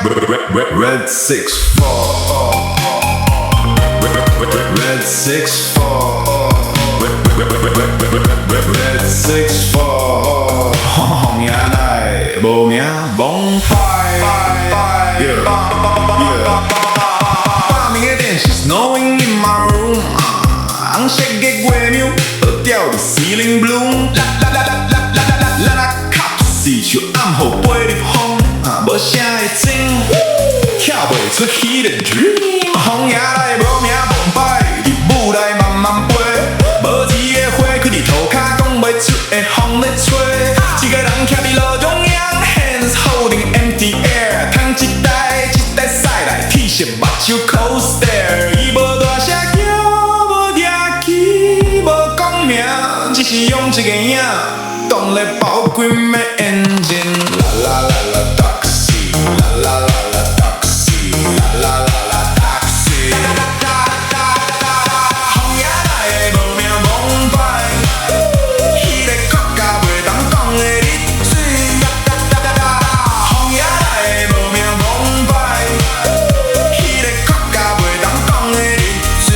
Red 6-4 Red 6-4 Red 6-4荒野內無名墓碑半暝的電視 Snowing in my room 紅色的月娘吊佇 ceiling bloom 只是像暗號飛入風無聲的鐘跳袂出彼個紙荒野內無名墓碑佇霧內慢慢飛無字的花開佇土跤講袂出的風咧吹一個人徛佇路中央 Hands holding empty air 扛一台一台駛來鐵色目睭 cold stare 伊無大聲叫無聽起無講名只是用一個影擋咧暴君的眼睛啦啦啦啦 taxi 啦啦啦啦 taxi 啦啦啦啦 taxi 荒野內的無名墓碑彼個國家袂當講的日子荒野內的無名墓碑彼個國家袂當講的日子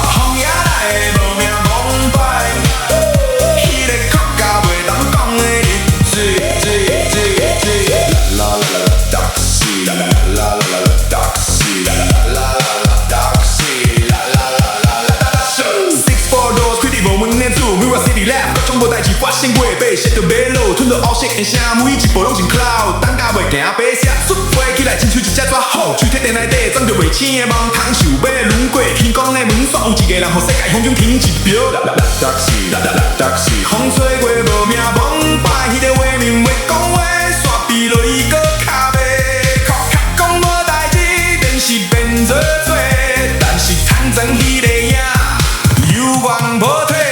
荒野內的無名墓碑彼個國家袂當講的日子啦啦啦啦 taxi 啦啦啦啦 taxi 啦啦啦啦 taxi 啦啦啦啦 6-4 doors 開佇無門的厝 Mirror City Lab 各種無代誌發生過白色的馬路吞落黑色的聲每一步攏像 cloud 擋甲袂行白色出飛起來親像一隻紙鶴手提袋內底裝著袂醒的夢空想欲輾過天光的門煞有一個人予世界雄雄停一秒 taxi 啦啦啦 taxi 風吹過無名墓碑彼個畫面袂講話煞比雷閣較白閣講無代誌電視變做做但是坦克一台一台永遠無退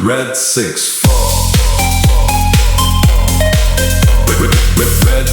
Red 6-4 Red